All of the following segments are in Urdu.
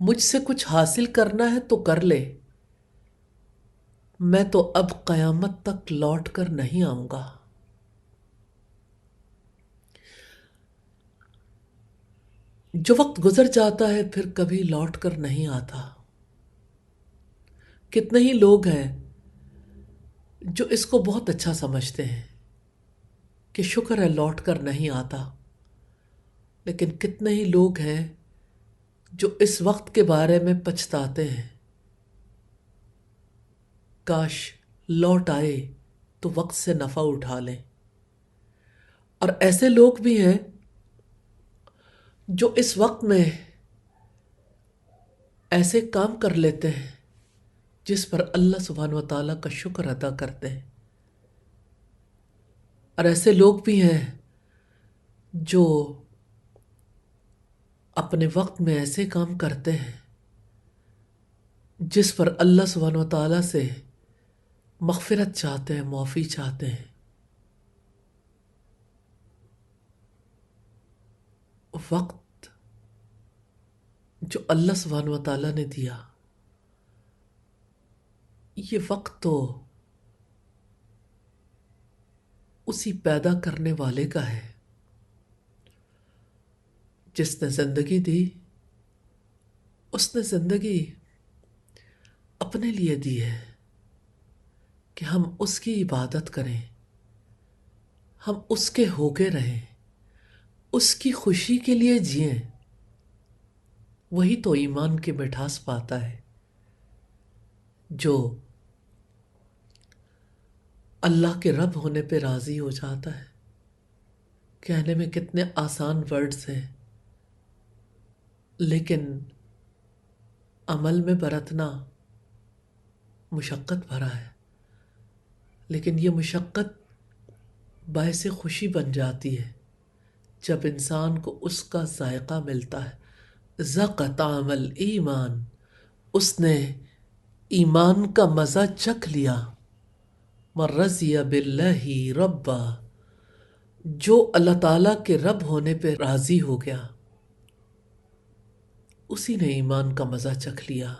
مجھ سے کچھ حاصل کرنا ہے تو کر لے، میں تو اب قیامت تک لوٹ کر نہیں آؤں گا۔ جو وقت گزر جاتا ہے پھر کبھی لوٹ کر نہیں آتا۔ کتنے ہی لوگ ہیں جو اس کو بہت اچھا سمجھتے ہیں کہ شکر ہے لوٹ کر نہیں آتا، لیکن کتنے ہی لوگ ہیں جو اس وقت کے بارے میں پچھتاتے ہیں، کاش لوٹ آئے تو وقت سے نفع اٹھا لیں۔ اور ایسے لوگ بھی ہیں جو اس وقت میں ایسے کام کر لیتے ہیں جس پر اللہ سبحانہ و تعالیٰ کا شکر ادا کرتے ہیں، اور ایسے لوگ بھی ہیں جو اپنے وقت میں ایسے کام کرتے ہیں جس پر اللہ سبحانہ و تعالیٰ سے مغفرت چاہتے ہیں، معافی چاہتے ہیں۔ وقت جو اللہ سبحانہ و تعالیٰ نے دیا، یہ وقت تو اسی پیدا کرنے والے کا ہے جس نے زندگی دی۔ اس نے زندگی اپنے لیے دی ہے کہ ہم اس کی عبادت کریں، ہم اس کے ہوکے رہیں، اس کی خوشی کے لیے جئیں۔ وہی تو ایمان کی مٹھاس پاتا ہے، جو اللہ کے رب ہونے پہ راضی ہو جاتا ہے۔ کہنے میں کتنے آسان ورڈز ہیں، لیکن عمل میں برتنا مشقت بھرا ہے۔ لیکن یہ مشقت باعث خوشی بن جاتی ہے جب انسان کو اس کا ذائقہ ملتا ہے۔ ذاق طعم الایمان، اس نے ایمان کا مزہ چکھ لیا۔ من رضی باللہ ربا، جو اللہ تعالیٰ کے رب ہونے پہ راضی ہو گیا اسی نے ایمان کا مزہ چکھ لیا۔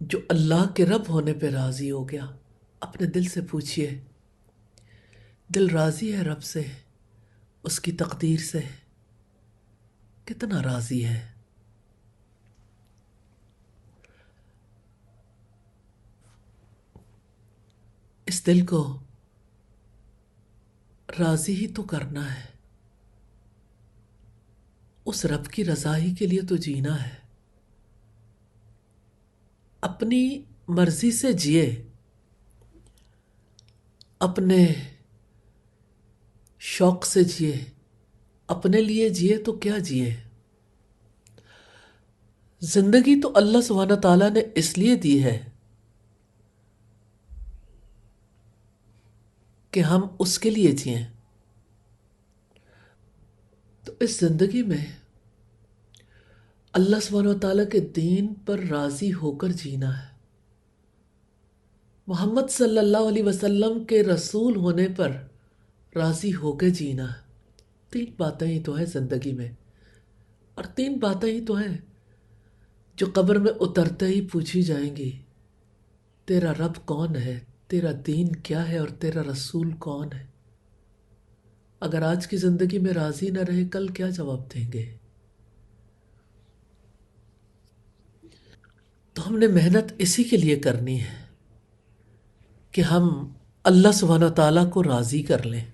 جو اللہ کے رب ہونے پہ راضی ہو گیا، اپنے دل سے پوچھئے، دل راضی ہے رب سے، اس کی تقدیر سے؟ کتنا راضی ہے؟ اس دل کو راضی ہی تو کرنا ہے، اس رب کی رضا ہی کے لیے تو جینا ہے۔ اپنی مرضی سے جیے، اپنے شوق سے جیے، اپنے لیے جیے تو کیا جیے؟ زندگی تو اللہ سبحانہ تعالیٰ نے اس لیے دی ہے کہ ہم اس کے لیے جئیں۔ تو اس زندگی میں اللہ سبحانہ و تعالیٰ کے دین پر راضی ہو کر جینا ہے، محمد صلی اللہ علیہ وسلم کے رسول ہونے پر راضی ہو کے جینا ہے۔ 3 باتیں ہی تو ہیں زندگی میں، اور 3 باتیں ہی تو ہیں جو قبر میں اترتے ہی پوچھی جائیں گی۔ تیرا رب کون ہے، تیرا دین کیا ہے، اور تیرا رسول کون ہے؟ اگر آج کی زندگی میں راضی نہ رہے، کل کیا جواب دیں گے؟ تو ہم نے محنت اسی کے لیے کرنی ہے کہ ہم اللہ سبحانہ تعالیٰ کو راضی کر لیں،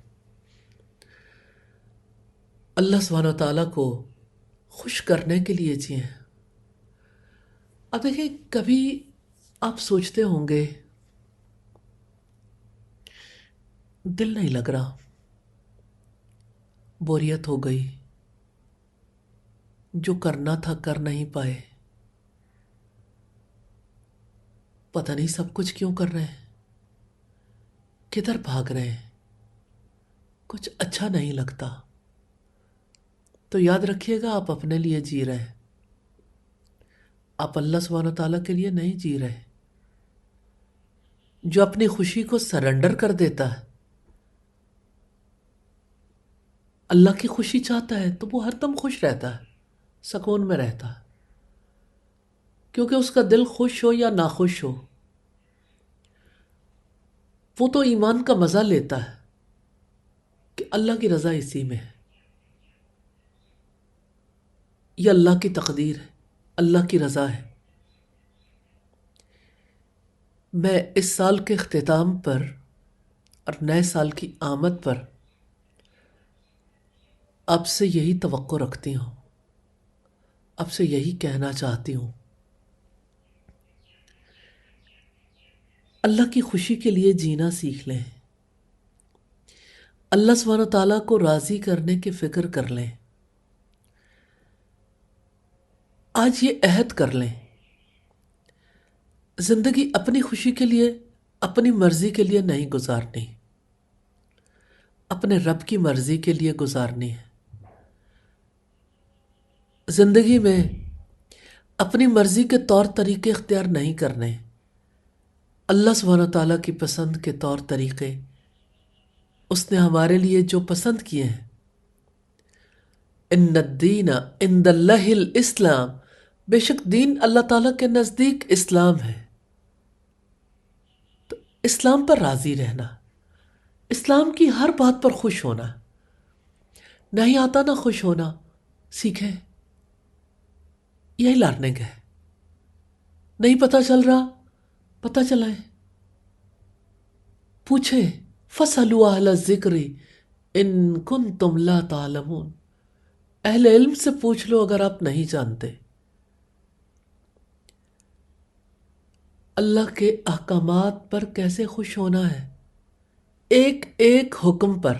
اللہ سبحانہ تعالیٰ کو خوش کرنے کے لیے جئیں۔ اب دیکھیں، کبھی آپ سوچتے ہوں گے دل نہیں لگ رہا، بوریت ہو گئی، جو کرنا تھا کر نہیں پائے، پتہ نہیں سب کچھ کیوں کر رہے ہیں، کدھر بھاگ رہے ہیں، کچھ اچھا نہیں لگتا۔ تو یاد رکھیے گا، آپ اپنے لیے جی رہے ہیں، آپ اللہ سبحانہ تعالیٰ کے لیے نہیں جی رہے۔ جو اپنی خوشی کو سرنڈر کر دیتا ہے، اللہ کی خوشی چاہتا ہے، تو وہ ہر دم خوش رہتا ہے، سکون میں رہتا ہے۔ کیونکہ اس کا دل خوش ہو یا ناخوش ہو، وہ تو ایمان کا مزہ لیتا ہے کہ اللہ کی رضا اسی میں ہے، یہ اللہ کی تقدیر ہے، اللہ کی رضا ہے۔ میں اس سال کے اختتام پر اور نئے سال کی آمد پر آپ سے یہی توقع رکھتی ہوں، آپ سے یہی کہنا چاہتی ہوں، اللہ کی خوشی کے لیے جینا سیکھ لیں، اللہ سبحانہ تعالیٰ کو راضی کرنے کی فکر کر لیں۔ آج یہ عہد کر لیں، زندگی اپنی خوشی کے لیے، اپنی مرضی کے لیے نہیں گزارنی، اپنے رب کی مرضی کے لیے گزارنی ہے۔ زندگی میں اپنی مرضی کے طور طریقے اختیار نہیں کرنے، اللہ سبحانہ تعالیٰ کی پسند کے طور طریقے، اس نے ہمارے لیے جو پسند کیے ہیں۔ ان الدین عند اللہ الاسلام، بے شک دین اللہ تعالیٰ کے نزدیک اسلام ہے۔ تو اسلام پر راضی رہنا، اسلام کی ہر بات پر خوش ہونا، نہیں آتا نہ خوش ہونا سیکھیں، یہی لرننگ ہے۔ نہیں پتہ چل رہا، پتہ چلائیں، پوچھیں، فَاسْأَلُوا أَهْلَ الذِّكْرِ إِن كُنتُمْ لَا تَعْلَمُونَ، اہل علم سے پوچھ لو اگر آپ نہیں جانتے۔ اللہ کے احکامات پر کیسے خوش ہونا ہے، ایک ایک حکم پر۔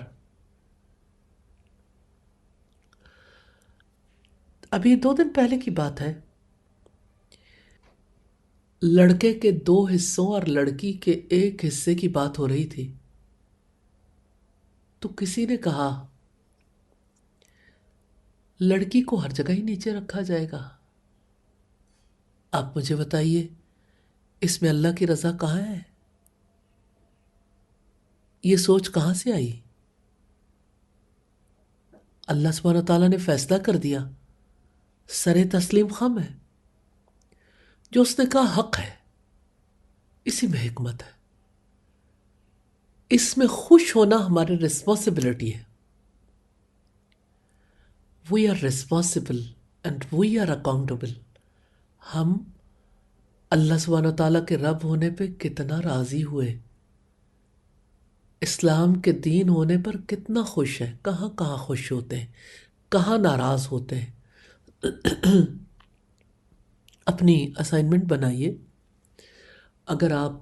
ابھی 2 دن پہلے کی بات ہے، لڑکے کے 2 حصوں اور لڑکی کے ایک حصے کی بات ہو رہی تھی، تو کسی نے کہا لڑکی کو ہر جگہ ہی نیچے رکھا جائے گا۔ آپ مجھے بتائیے اس میں اللہ کی رضا کہاں ہے؟ یہ سوچ کہاں سے آئی؟ اللہ سبحانہ تعالیٰ نے فیصلہ کر دیا، سر تسلیم خم ہے، جو اس نے کہا حق ہے، اسی میں حکمت ہے، اس میں خوش ہونا ہماری رسپانسبلٹی ہے۔ We are responsible and we are accountable. ہم اللہ سبحانہ تعالیٰ کے رب ہونے پہ کتنا راضی ہوئے، اسلام کے دین ہونے پر کتنا خوش ہے، کہاں کہاں خوش ہوتے ہیں، کہاں ناراض ہوتے ہیں۔ اپنی اسائنمنٹ بنائیے، اگر آپ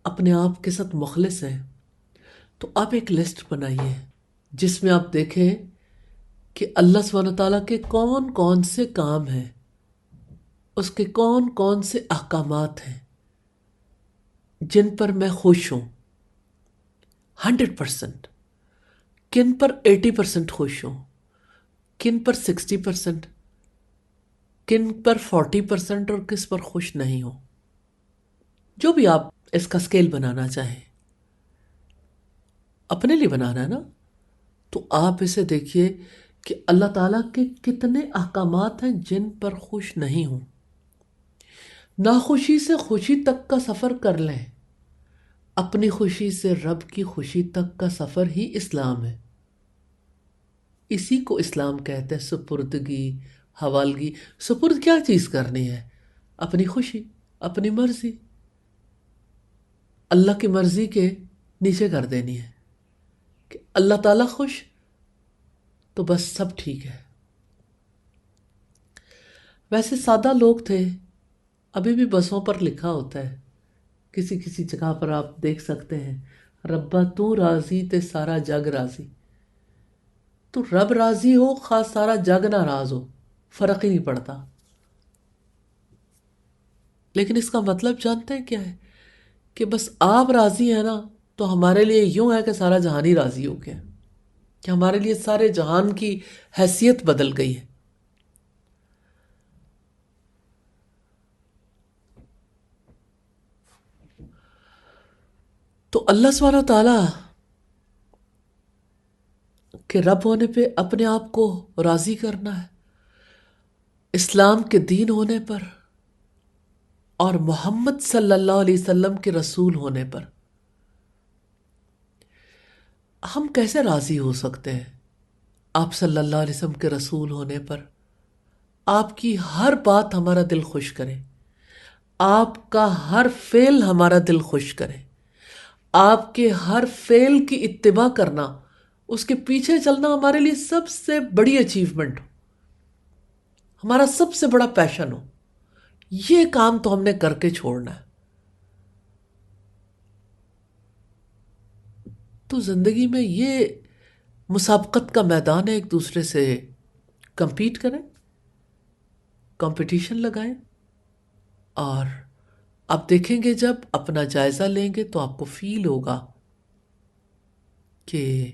اپنے آپ کے ساتھ مخلص ہیں تو آپ ایک لسٹ بنائیے جس میں آپ دیکھیں کہ اللہ سبحانہ تعالیٰ کے کون کون سے کام ہیں، اس کے کون کون سے احکامات ہیں جن پر میں خوش ہوں 100%، کن پر 80% خوش ہوں، کن پر 60%، کن پر 40% اور کس پر خوش نہیں ہوں۔ جو بھی آپ اس کا سکیل بنانا چاہیں، اپنے لیے بنانا ہے نا، تو آپ اسے دیکھیے کہ اللہ تعالیٰ کے کتنے احکامات ہیں جن پر خوش نہیں ہوں۔ ناخوشی سے خوشی تک کا سفر کر لیں، اپنی خوشی سے رب کی خوشی تک کا سفر ہی اسلام ہے۔ اسی کو اسلام کہتے ہیں سپردگی، حوالگی۔ سپرد کیا چیز کرنی ہے؟ اپنی خوشی، اپنی مرضی اللہ کی مرضی کے نیچے کر دینی ہے کہ اللہ تعالیٰ خوش تو بس سب ٹھیک ہے۔ ویسے سادہ لوگ تھے، ابھی بھی بسوں پر لکھا ہوتا ہے، کسی کسی جگہ پر آپ دیکھ سکتے ہیں، ربا تو راضی تے سارا جگ راضی۔ تو رب راضی ہو، خاص سارا جگ ناراض ہو، فرق ہی نہیں پڑتا۔ لیکن اس کا مطلب جانتے ہیں کیا ہے؟ کہ بس آپ راضی ہیں نا تو ہمارے لیے یوں ہے کہ سارا جہان ہی راضی ہو گیا، کہ ہمارے لیے سارے جہان کی حیثیت بدل گئی ہے۔ تو اللہ سبحانہ تعالیٰ کے رب ہونے پہ اپنے آپ کو راضی کرنا ہے، اسلام کے دین ہونے پر اور محمد صلی اللہ علیہ وسلم کے رسول ہونے پر ہم کیسے راضی ہو سکتے ہیں؟ آپ صلی اللہ علیہ وسلم کے رسول ہونے پر آپ کی ہر بات ہمارا دل خوش کرے، آپ کا ہر فعل ہمارا دل خوش کرے، آپ کے ہر فعل کی اتباع کرنا، اس کے پیچھے چلنا ہمارے لیے سب سے بڑی اچیومنٹ ہو، ہمارا سب سے بڑا پیشن ہو، یہ کام تو ہم نے کر کے چھوڑنا ہے۔ تو زندگی میں یہ مسابقت کا میدان ہے، ایک دوسرے سے کمپیٹ کریں، کمپٹیشن لگائیں، اور آپ دیکھیں گے جب اپنا جائزہ لیں گے تو آپ کو فیل ہوگا کہ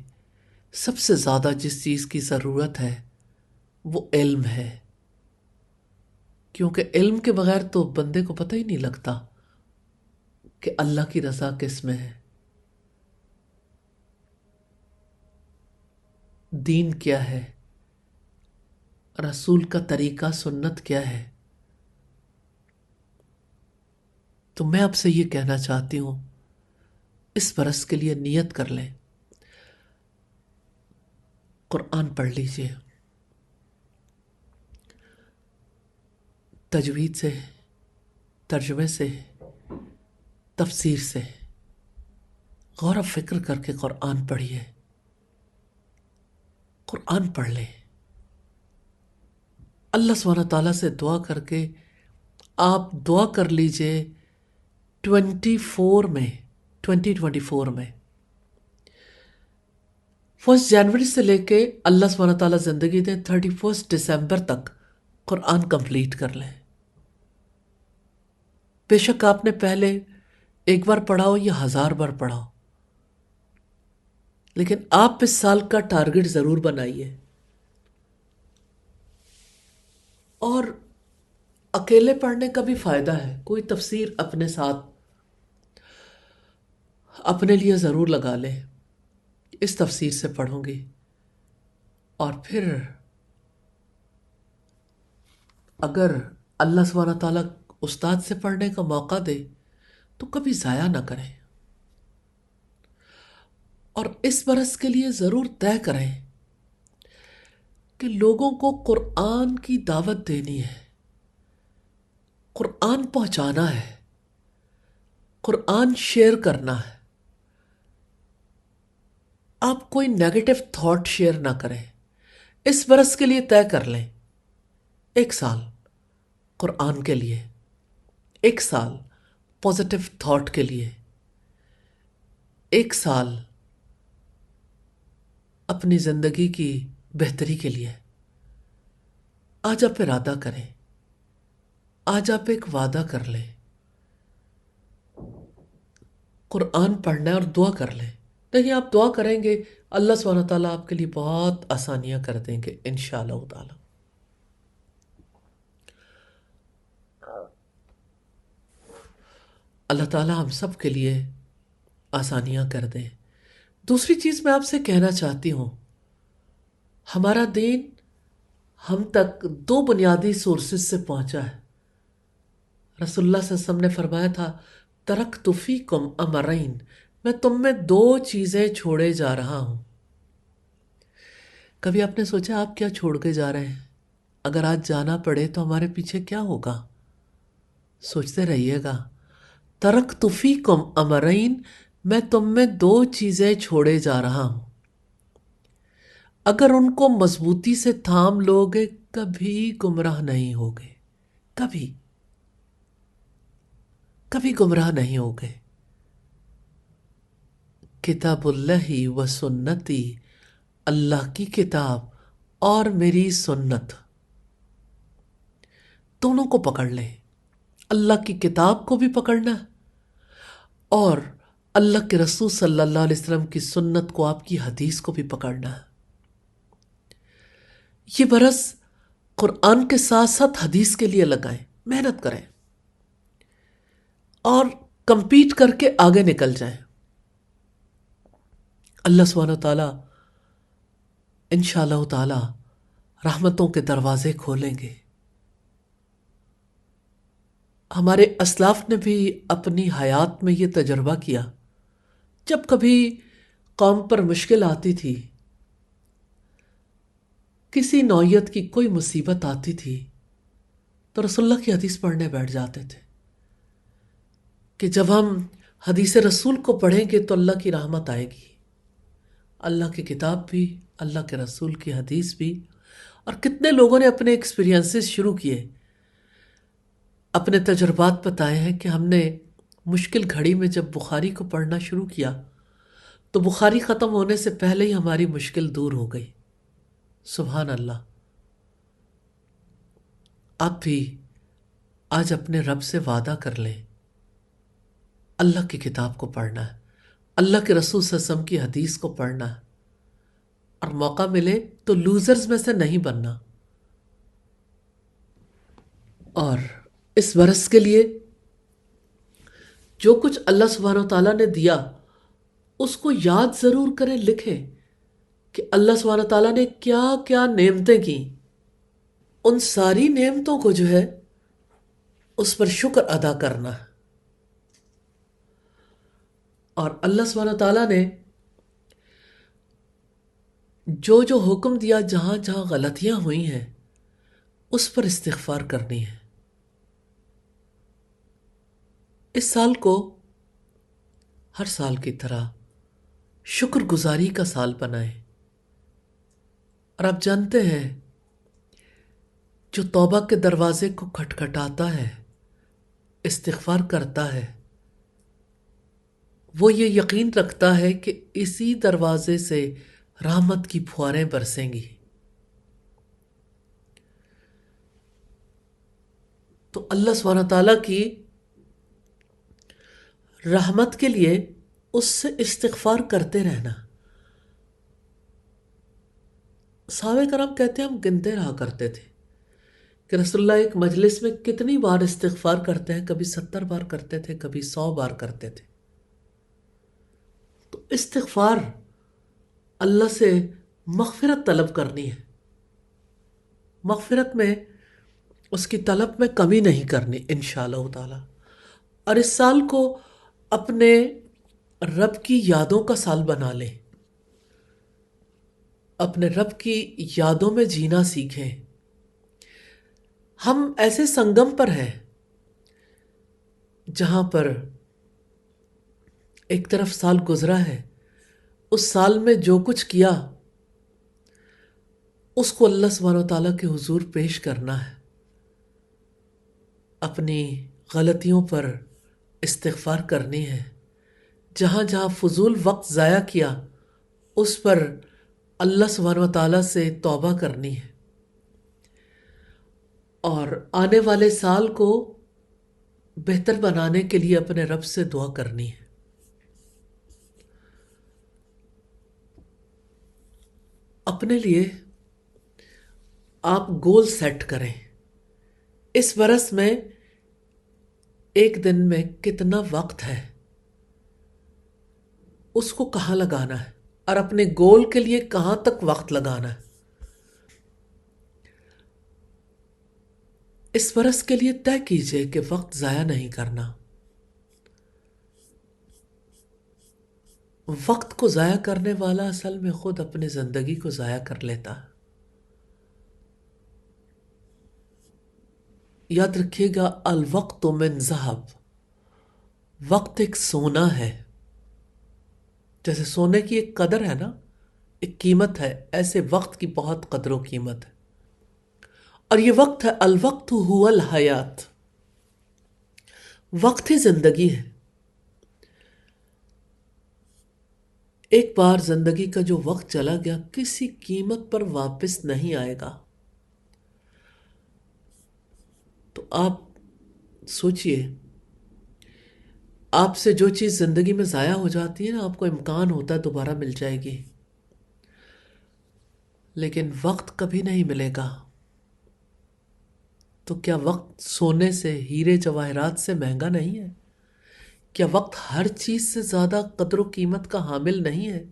سب سے زیادہ جس چیز کی ضرورت ہے وہ علم ہے، کیونکہ علم کے بغیر تو بندے کو پتہ ہی نہیں لگتا کہ اللہ کی رضا کس میں ہے، دین کیا ہے، رسول کا طریقہ سنت کیا ہے۔ تو میں آپ سے یہ کہنا چاہتی ہوں، اس برس کے لیے نیت کر لیں، قرآن پڑھ لیجئے، تجوید سے، ترجمے سے، تفسیر سے غور و فکر کر کے قرآن پڑھیے، قرآن پڑھ لیں، اللہ سبحانہ تعالیٰ سے دعا کر کے آپ دعا کر لیجئے 2024 میں 1 جنوری سے لے کے اللہ سبحانہ تعالیٰ زندگی دیں 31 دسمبر تک قرآن کمپلیٹ کر لیں۔ بے شک آپ نے پہلے ایک بار پڑھا ہو یا 1000 بار پڑھا ہو، لیکن آپ اس سال کا ٹارگٹ ضرور بنائیے، اور اکیلے پڑھنے کا بھی فائدہ ہے، کوئی تفسیر اپنے ساتھ اپنے لیے ضرور لگا لیں، اس تفسیر سے پڑھوں گی، اور پھر اگر اللہ سبحانہ تعالیٰ استاد سے پڑھنے کا موقع دے تو کبھی ضائع نہ کریں، اور اس برس کے لیے ضرور طے کریں کہ لوگوں کو قرآن کی دعوت دینی ہے، قرآن پہنچانا ہے، قرآن شیئر کرنا ہے۔ آپ کوئی نیگیٹو تھاٹ شیئر نہ کریں، اس برس کے لیے طے کر لیں، 1 سال قرآن کے لیے، 1 سال پازیٹیو تھاٹ کے لیے، 1 سال اپنی زندگی کی بہتری کے لیے۔ آج آپ ارادہ کریں، آج آپ ایک وعدہ کر لیں، قرآن پڑھنا ہے، اور دعا کر لیں۔ نہیں، آپ دعا کریں گے، اللہ سبحانہ تعالیٰ آپ کے لیے بہت آسانیاں کر دیں گے انشاءاللہ تعالیٰ۔ اللہ تعالیٰ ہم سب کے لیے آسانیاں کر دیں۔ دوسری چیز میں آپ سے کہنا چاہتی ہوں، ہمارا دین ہم تک 2 بنیادی سورسز سے پہنچا ہے۔ رسول اللہ صلی اللہ علیہ وسلم نے فرمایا تھا، ترکت فیکم امرین، میں تم میں 2 چیزیں چھوڑے جا رہا ہوں۔ کبھی آپ نے سوچا آپ کیا چھوڑ کے جا رہے ہیں؟ اگر آج جانا پڑے تو ہمارے پیچھے کیا ہوگا؟ سوچتے رہیے گا۔ ترکت فیکم امرین، میں تم میں 2 چیزیں چھوڑے جا رہا ہوں، اگر ان کو مضبوطی سے تھام لوگے کبھی گمراہ نہیں ہوگے، کبھی گمراہ نہیں ہوگے۔ کتاب اللہ و سنتی، اللہ کی کتاب اور میری سنت، دونوں کو پکڑ لیں۔ اللہ کی کتاب کو بھی پکڑنا ہے، اور اللہ کے رسول صلی اللہ علیہ وسلم کی سنت کو، آپ کی حدیث کو بھی پکڑنا ہے۔ یہ برس قرآن کے ساتھ ساتھ حدیث کے لیے لگائیں، محنت کریں، اور کمپیٹ کر کے آگے نکل جائیں۔ اللہ سبحانہ تعالیٰ انشاءاللہ تعالیٰ رحمتوں کے دروازے کھولیں گے۔ ہمارے اسلاف نے بھی اپنی حیات میں یہ تجربہ کیا، جب کبھی قوم پر مشکل آتی تھی، کسی نوعیت کی کوئی مصیبت آتی تھی، تو رسول اللہ کی حدیث پڑھنے بیٹھ جاتے تھے کہ جب ہم حدیث رسول کو پڑھیں گے تو اللہ کی رحمت آئے گی۔ اللہ کی کتاب بھی، اللہ کے رسول کی حدیث بھی، اور کتنے لوگوں نے اپنے ایکسپیرینسز شروع کیے، اپنے تجربات بتائے ہیں کہ ہم نے مشکل گھڑی میں جب بخاری کو پڑھنا شروع کیا تو بخاری ختم ہونے سے پہلے ہی ہماری مشکل دور ہو گئی۔ سبحان اللہ۔ آپ بھی آج اپنے رب سے وعدہ کر لیں، اللہ کی کتاب کو پڑھنا ہے، اللہ کے رسول صلی اللہ علیہ وسلم کی حدیث کو پڑھنا ہے، اور موقع ملے تو لوزرز میں سے نہیں بننا۔ اور اس برس کے لیے جو کچھ اللہ سبحانہ و تعالیٰ نے دیا اس کو یاد ضرور کریں، لکھیں کہ اللہ سبحانہ و تعالیٰ نے کیا کیا نعمتیں کی۔ ان ساری نعمتوں کو جو ہے اس پر شکر ادا کرنا ہے، اور اللہ سبحانہ و تعالیٰ نے جو جو حکم دیا، جہاں جہاں غلطیاں ہوئی ہیں اس پر استغفار کرنی ہے۔ اس سال کو ہر سال کی طرح شکر گزاری کا سال بنائیں، اور آپ جانتے ہیں جو توبہ کے دروازے کو کھٹکھٹاتا ہے، استغفار کرتا ہے، وہ یہ یقین رکھتا ہے کہ اسی دروازے سے رحمت کی پھواریں برسیں گی۔ تو اللہ سبحانہ تعالیٰ کی رحمت کے لیے اس سے استغفار کرتے رہنا۔ صحابہ کرام کہتے ہیں ہم گنتے رہا کرتے تھے کہ رسول اللہ ایک مجلس میں کتنی بار استغفار کرتے ہیں، کبھی 70 بار کرتے تھے، کبھی 100 بار کرتے تھے۔ تو استغفار اللہ سے مغفرت طلب کرنی ہے، مغفرت میں اس کی طلب میں کمی نہیں کرنی انشاءاللہ تعالی۔ اور اس سال کو اپنے رب کی یادوں کا سال بنا لیں، اپنے رب کی یادوں میں جینا سیکھیں۔ ہم ایسے سنگم پر ہیں جہاں پر ایک طرف سال گزرا ہے، اس سال میں جو کچھ کیا اس کو اللہ سبحانہ و تعالیٰ کے حضور پیش کرنا ہے، اپنی غلطیوں پر استغفار کرنی ہے، جہاں جہاں فضول وقت ضائع کیا اس پر اللہ سبحانہ و تعالیٰ سے توبہ کرنی ہے، اور آنے والے سال کو بہتر بنانے کے لیے اپنے رب سے دعا کرنی ہے۔ اپنے لیے آپ گول سیٹ کریں، اس برس میں ایک دن میں کتنا وقت ہے، اس کو کہاں لگانا ہے، اور اپنے گول کے لیے کہاں تک وقت لگانا ہے۔ اس برس کے لیے طے کیجئے کہ وقت ضائع نہیں کرنا۔ وقت کو ضائع کرنے والا اصل میں خود اپنے زندگی کو ضائع کر لیتا ہے۔ یاد رکھیے گا، الوقت من ذہب، وقت ایک سونا ہے۔ جیسے سونے کی ایک قدر ہے نا، ایک قیمت ہے، ایسے وقت کی بہت قدر و قیمت ہے، اور یہ وقت ہے، الوقت هو الحیات، وقت ہی زندگی ہے۔ ایک بار زندگی کا جو وقت چلا گیا کسی قیمت پر واپس نہیں آئے گا۔ تو آپ سوچئے، آپ سے جو چیز زندگی میں ضائع ہو جاتی ہے نا، آپ کو امکان ہوتا ہے دوبارہ مل جائے گی، لیکن وقت کبھی نہیں ملے گا۔ تو کیا وقت سونے سے، ہیرے جواہرات سے مہنگا نہیں ہے؟ کیا وقت ہر چیز سے زیادہ قدر و قیمت کا حامل نہیں ہے؟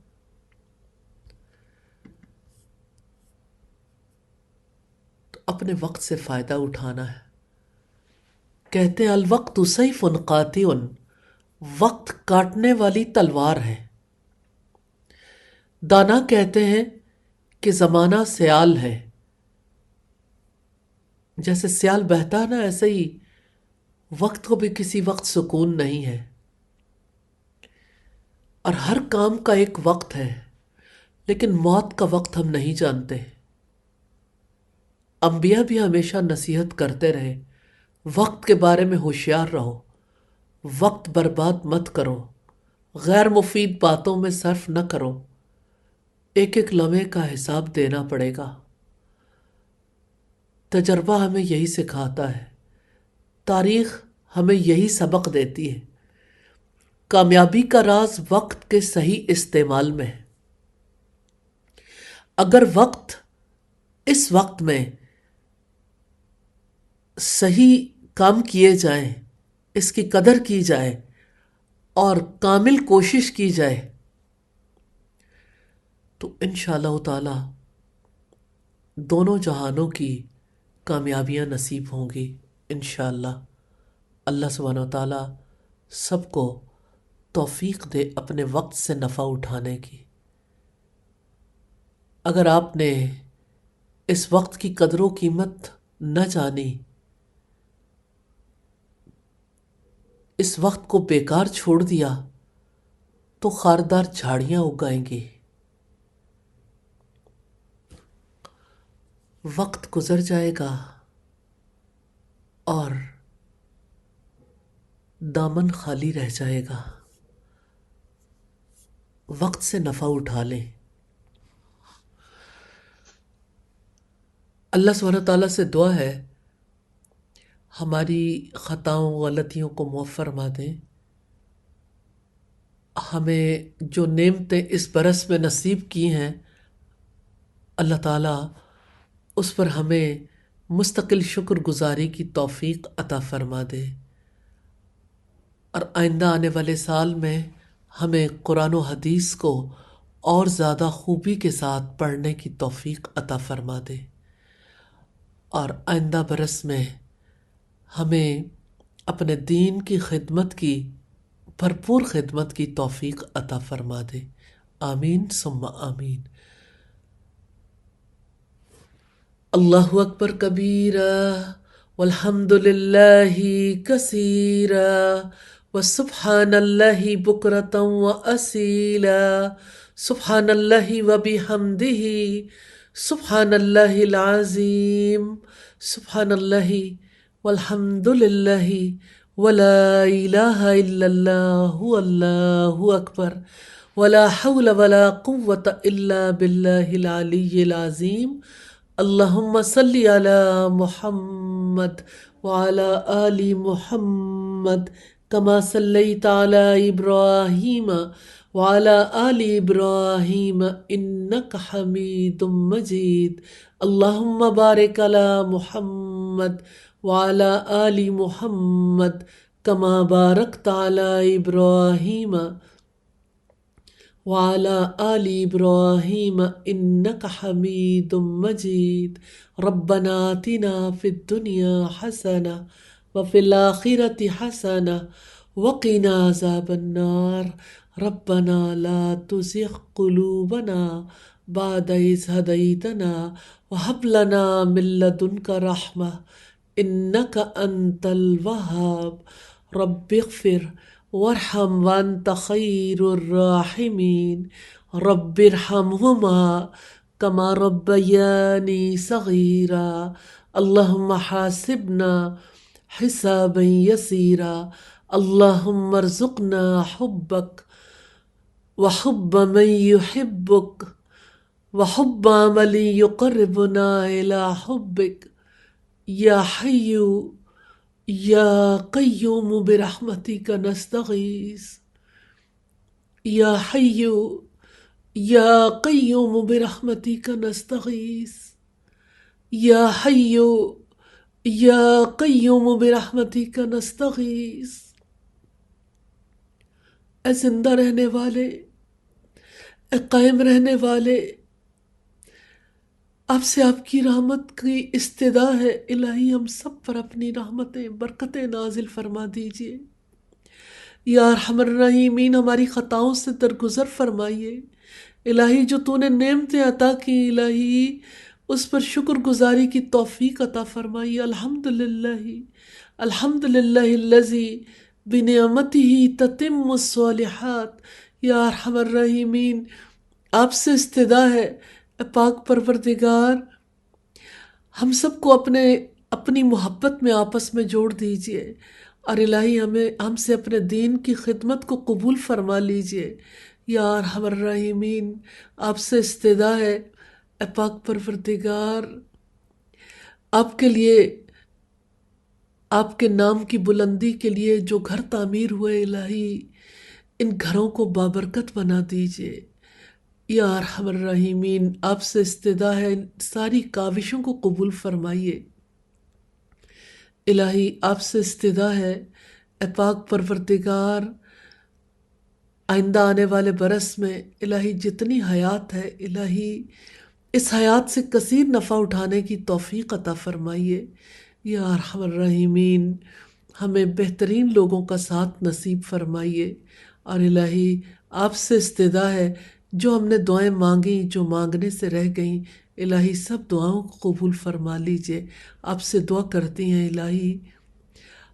تو اپنے وقت سے فائدہ اٹھانا ہے، کہتے ہیں الوقت سیف قاطع، وقت کاٹنے والی تلوار ہے۔ دانا کہتے ہیں کہ زمانہ سیال ہے، جیسے سیال بہتا ہے نا، ایسے ہی وقت کو بھی کسی وقت سکون نہیں ہے، اور ہر کام کا ایک وقت ہے، لیکن موت کا وقت ہم نہیں جانتے۔ انبیاء بھی ہمیشہ نصیحت کرتے رہے، وقت کے بارے میں ہوشیار رہو، وقت برباد مت کرو، غیر مفید باتوں میں صرف نہ کرو، ایک ایک لمحے کا حساب دینا پڑے گا۔ تجربہ ہمیں یہی سکھاتا ہے، تاریخ ہمیں یہی سبق دیتی ہے۔ کامیابی کا راز وقت کے صحیح استعمال میں ہے۔ اگر اس وقت میں صحیح کام کیے جائیں، اس کی قدر کی جائے اور کامل کوشش کی جائے تو انشاءاللہ تعالی دونوں جہانوں کی کامیابیاں نصیب ہوں گی انشاءاللہ۔ اللہ سبحانہ و تعالی سب کو توفیق دے اپنے وقت سے نفع اٹھانے کی۔ اگر آپ نے اس وقت کی قدر و قیمت نہ جانی، اس وقت کو بیکار چھوڑ دیا، تو خاردار جھاڑیاں اگائیں گی۔ وقت گزر جائے گا اور دامن خالی رہ جائے گا۔ وقت سے نفع اٹھا لیں۔ اللہ سبحانہ تعالیٰ سے دعا ہے ہماری خطاؤں غلطیوں کو معاف فرما دیں، ہمیں جو نعمتیں اس برس میں نصیب کی ہیں اللہ تعالیٰ اس پر ہمیں مستقل شکر گزاری کی توفیق عطا فرما دے، اور آئندہ آنے والے سال میں ہمیں قرآن و حدیث کو اور زیادہ خوبی کے ساتھ پڑھنے کی توفیق عطا فرما دے، اور آئندہ برس میں ہمیں اپنے دین کی خدمت کی بھرپور خدمت کی توفیق عطا فرما دے۔ آمین ثم آمین۔ اللہ اکبر کبیرہ والحمد للہ کثیرہ وسبحان اللہ بکرۃ واسیلا، سبحان اللہ وبحمدہ، سبحان اللہ العظیم، سبحان اللہ والحمد للہ ولا الہ الا اللہ اللہ اکبر ولا حول ولا قوة الا باللہ العلی العظیم۔ اللہم صلی علی محمد وعلی آل محمد کما صلیت علی ابراہیم وعلی آل ابراہیم انک حمید مجید۔ اللہم بارک علی محمد وعلی آل محمد کما بارکت علی ابراہیم وعلى آل إبراهيم إنك حميد مجيد۔ ربنا آتنا في الدنيا حسنة وفي الآخرة حسنة وقنا عذاب النار۔ ربنا لا تزغ قلوبنا بعد إذ هديتنا وهب لنا من لدنك رحمة إنك أنت الوهاب۔ رب اغفر وارحم وانت خیر الراحمین۔ رب ارحمہما کما ربیانی صغیرا۔ اللہم حاسبنا حسابا یسیرا۔ اللہم ارزقنا حبک وحب من یحبک وحب عمل یقربنا الی حبک، یا حی یا قیوم برحمتک نستغیث، یا حی یا قیوم برحمتک نستغیث، یا حی یا قیوم برحمتک نستغیث۔ اے زندہ رہنے والے، اے قائم رہنے والے، آپ سے آپ کی رحمت کی استدا ہے، الہی ہم سب پر اپنی رحمتیں برکتیں نازل فرما دیجئے۔ یا ارحم الراحمین ہماری خطاؤں سے درگزر فرمائیے۔ الہی جو تو نے نعمتیں عطا کی، الہی اس پر شکر گزاری کی توفیق عطا فرمائیے۔ الحمدللہ الحمدللہ الذی بنعمتہ تتم الصالحات۔ یا ارحم الراحمین آپ سے استدا ہے اے پاک پروردگار، ہم سب کو اپنی محبت میں آپس میں جوڑ دیجئے، اور الہی ہم سے اپنے دین کی خدمت کو قبول فرما لیجئے۔ یا ارحم الراحمین آپ سے استدا ہے اے پاک پروردگار، آپ کے لیے، آپ کے نام کی بلندی کے لیے جو گھر تعمیر ہوئے، الہی ان گھروں کو بابرکت بنا دیجئے۔ یا ارحم الراحمین آپ سے استدا ہے ساری کاوشوں کو قبول فرمائیے۔ الہی آپ سے استدا ہے اے پاک پروردگار، آئندہ آنے والے برس میں الہی جتنی حیات ہے، الہی اس حیات سے کثیر نفع اٹھانے کی توفیق عطا فرمائیے۔ یا ارحم الراحمین ہمیں بہترین لوگوں کا ساتھ نصیب فرمائیے، اور الہی آپ سے استدا ہے جو ہم نے دعائیں مانگیں، جو مانگنے سے رہ گئیں، الہی سب دعاؤں کو قبول فرما لیجئے۔ آپ سے دعا کرتی ہیں الہی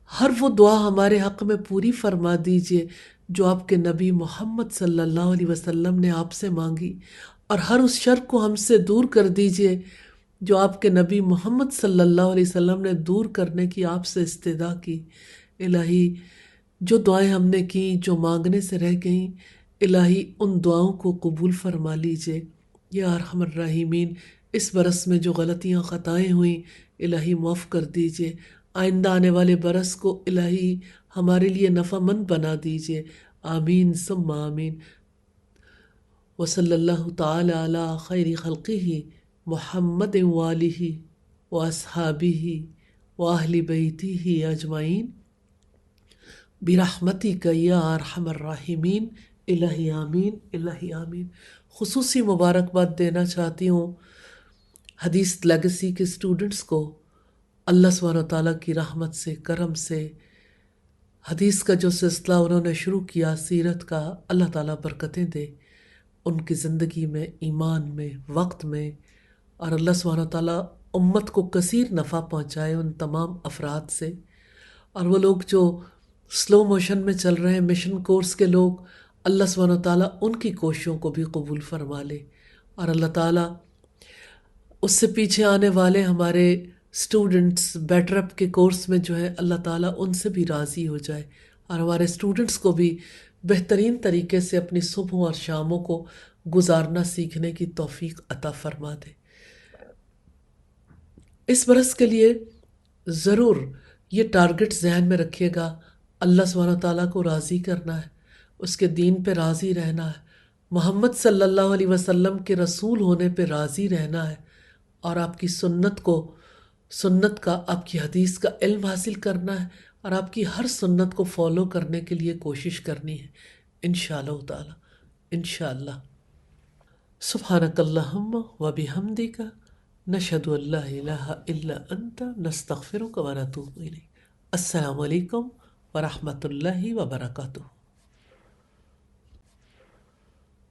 ہر وہ دعا ہمارے حق میں پوری فرما دیجئے جو آپ کے نبی محمد صلی اللہ علیہ وسلم نے آپ سے مانگی، اور ہر اس شر کو ہم سے دور کر دیجئے جو آپ کے نبی محمد صلی اللہ علیہ وسلم نے دور کرنے کی آپ سے استدا کی۔ الہی جو دعائیں ہم نے کی، جو مانگنے سے رہ گئیں، الہی ان دعاؤں کو قبول فرما لیجئے۔ یا ارحم الراحمین اس برس میں جو غلطیاں خطائیں ہوئیں، الہی معاف کر دیجئے۔ آئندہ آنے والے برس کو الہی ہمارے لیے نفع مند بنا دیجئے۔ آمین ثم آمین۔ وصلی اللہ تعالی علی خیر خلقہ محمد وآلہ واصحابہ واہل بیتہ اجمعین برحمتک یا ارحم الراحمین۔ الہی آمین، الہی آمین۔ خصوصی مبارکباد دینا چاہتی ہوں حدیث لیگسی کے اسٹوڈنٹس کو۔ اللہ سبحانہ وتعالیٰ کی رحمت سے، کرم سے، حدیث کا جو سلسلہ انہوں نے شروع کیا سیرت کا، اللہ تعالیٰ برکتیں دے ان کی زندگی میں، ایمان میں، وقت میں، اور اللہ سبحانہ وتعالیٰ امت کو کثیر نفع پہنچائے ان تمام افراد سے۔ اور وہ لوگ جو سلو موشن میں چل رہے ہیں، مشن کورس کے لوگ، اللہ سبحانہ وتعالیٰ ان کی کوششوں کو بھی قبول فرما لے، اور اللہ تعالیٰ اس سے پیچھے آنے والے ہمارے اسٹوڈنٹس بیٹر اپ کے کورس میں جو ہے، اللہ تعالیٰ ان سے بھی راضی ہو جائے، اور ہمارے اسٹوڈنٹس کو بھی بہترین طریقے سے اپنی صبحوں اور شاموں کو گزارنا سیکھنے کی توفیق عطا فرما دے۔ اس برس کے لیے ضرور یہ ٹارگٹ ذہن میں رکھیے گا، اللہ سبحانہ تعالیٰ کو راضی کرنا ہے، اس کے دین پہ راضی رہنا ہے، محمد صلی اللہ علیہ وسلم کے رسول ہونے پہ راضی رہنا ہے، اور آپ کی سنت کا، آپ کی حدیث کا علم حاصل کرنا ہے، اور آپ کی ہر سنت کو فالو کرنے کے لیے کوشش کرنی ہے، انشاءاللہ تعالی، انشاءاللہ۔ سبحانک اللہم و بحمدک نشہد ان لا الہ الا انت نستغفرک و نتوب الیک۔ السلام علیکم ورحمۃ اللہ وبرکاتہ۔